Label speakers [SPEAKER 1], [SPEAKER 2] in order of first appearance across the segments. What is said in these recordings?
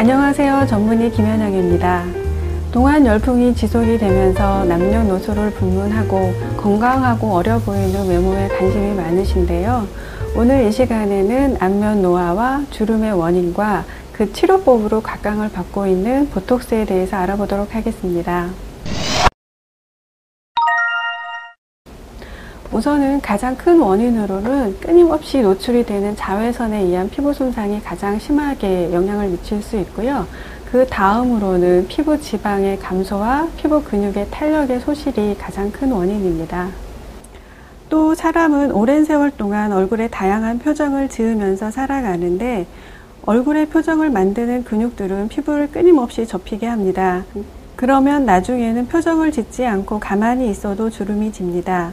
[SPEAKER 1] 안녕하세요. 전문의 김현영입니다. 동안 열풍이 지속이 되면서 남녀노소를 불문하고 건강하고 어려 보이는 외모에 관심이 많으신데요. 오늘 이 시간에는 안면 노화와 주름의 원인과 그 치료법으로 각광을 받고 있는 보톡스에 대해서 알아보도록 하겠습니다. 우선은 가장 큰 원인으로는 끊임없이 노출이 되는 자외선에 의한 피부 손상이 가장 심하게 영향을 미칠 수 있고요. 그 다음으로는 피부 지방의 감소와 피부 근육의 탄력의 소실이 가장 큰 원인입니다. 또 사람은 오랜 세월 동안 얼굴에 다양한 표정을 지으면서 살아가는데 얼굴의 표정을 만드는 근육들은 피부를 끊임없이 접히게 합니다. 그러면 나중에는 표정을 짓지 않고 가만히 있어도 주름이 집니다.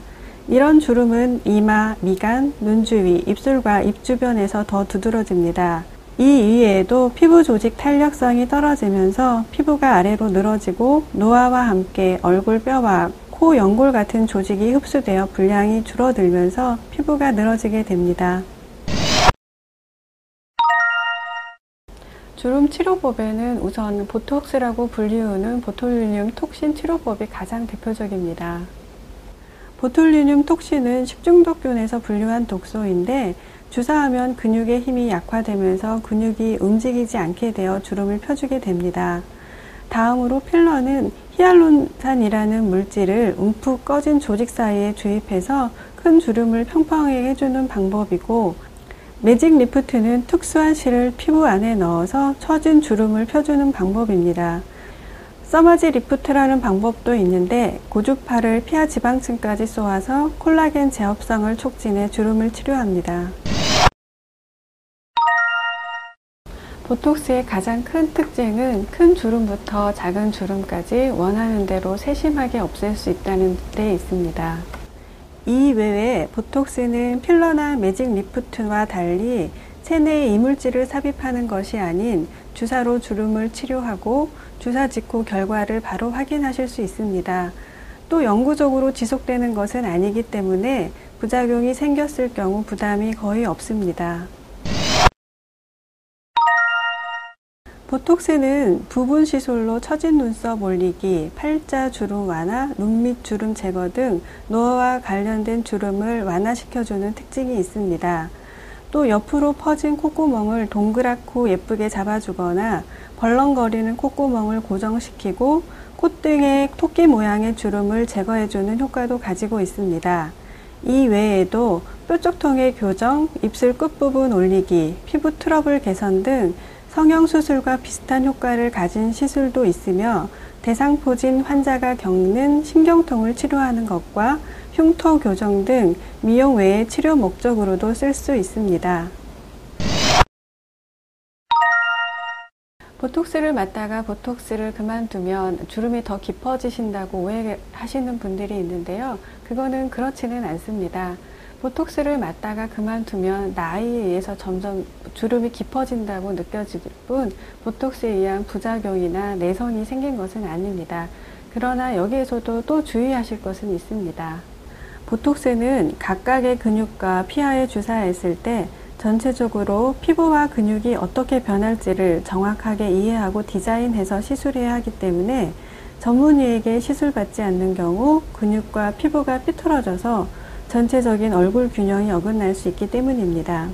[SPEAKER 1] 이런 주름은 이마, 미간, 눈 주위, 입술과 입 주변에서 더 두드러집니다. 이 이외에도 피부 조직 탄력성이 떨어지면서 피부가 아래로 늘어지고 노화와 함께 얼굴 뼈와 코 연골 같은 조직이 흡수되어 분량이 줄어들면서 피부가 늘어지게 됩니다. 주름 치료법에는 우선 보톡스라고 불리우는 보툴리늄 톡신 치료법이 가장 대표적입니다. 보툴리늄 톡신은 식중독균에서 분류한 독소인데 주사하면 근육의 힘이 약화되면서 근육이 움직이지 않게 되어 주름을 펴주게 됩니다. 다음으로 필러는 히알루론산이라는 물질을 움푹 꺼진 조직 사이에 주입해서 큰 주름을 평평하게 해주는 방법이고, 매직 리프트는 특수한 실을 피부 안에 넣어서 처진 주름을 펴주는 방법입니다. 서머지 리프트라는 방법도 있는데 고주파를 피하 지방층까지 쏘아서 콜라겐 재흡성을 촉진해 주름을 치료합니다. 보톡스의 가장 큰 특징은 큰 주름부터 작은 주름까지 원하는 대로 세심하게 없앨 수 있다는 데 있습니다. 이 외에 보톡스는 필러나 매직 리프트와 달리 체내에 이물질을 삽입하는 것이 아닌 주사로 주름을 치료하고 주사 직후 결과를 바로 확인하실 수 있습니다. 또 영구적으로 지속되는 것은 아니기 때문에 부작용이 생겼을 경우 부담이 거의 없습니다. 보톡스는 부분 시술로 처진 눈썹 올리기, 팔자 주름 완화, 눈 밑 주름 제거 등 노화와 관련된 주름을 완화시켜주는 특징이 있습니다. 또 옆으로 퍼진 콧구멍을 동그랗고 예쁘게 잡아주거나 벌렁거리는 콧구멍을 고정시키고 콧등의 토끼 모양의 주름을 제거해주는 효과도 가지고 있습니다. 이 외에도 뾰족통의 교정, 입술 끝부분 올리기, 피부 트러블 개선 등 성형수술과 비슷한 효과를 가진 시술도 있으며 대상포진 환자가 겪는 신경통을 치료하는 것과 흉터 교정 등 미용 외의 치료 목적으로도 쓸 수 있습니다. 보톡스를 맞다가 보톡스를 그만두면 주름이 더 깊어지신다고 오해하시는 분들이 있는데요. 그거는 그렇지는 않습니다. 보톡스를 맞다가 그만두면 나이에 의해서 점점 주름이 깊어진다고 느껴질 뿐 보톡스에 의한 부작용이나 내성이 생긴 것은 아닙니다. 그러나 여기에서도 또 주의하실 것은 있습니다. 보톡스는 각각의 근육과 피하에 주사했을 때 전체적으로 피부와 근육이 어떻게 변할지를 정확하게 이해하고 디자인해서 시술해야 하기 때문에 전문의에게 시술받지 않는 경우 근육과 피부가 삐뚤어져서 전체적인 얼굴 균형이 어긋날 수 있기 때문입니다.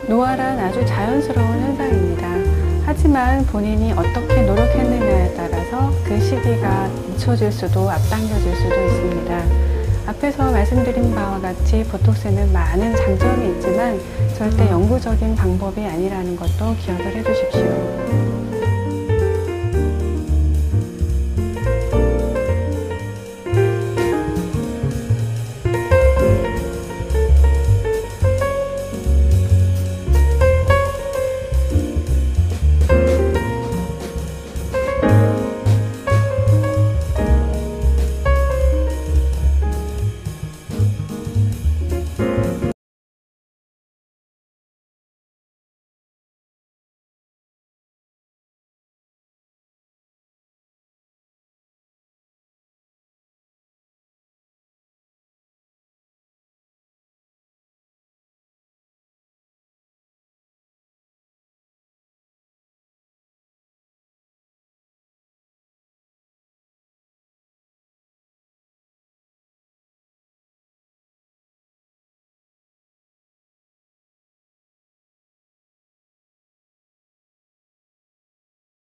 [SPEAKER 1] 노화란 아주 자연스러운 현상입니다. 하지만 본인이 어떻게 노력했느냐에 따라서 그 시기가 늦춰질 수도 앞당겨질 수도 있습니다. 앞에서 말씀드린 바와 같이 보톡스는 많은 장점이 있지만 절대 영구적인 방법이 아니라는 것도 기억을 해주십시오.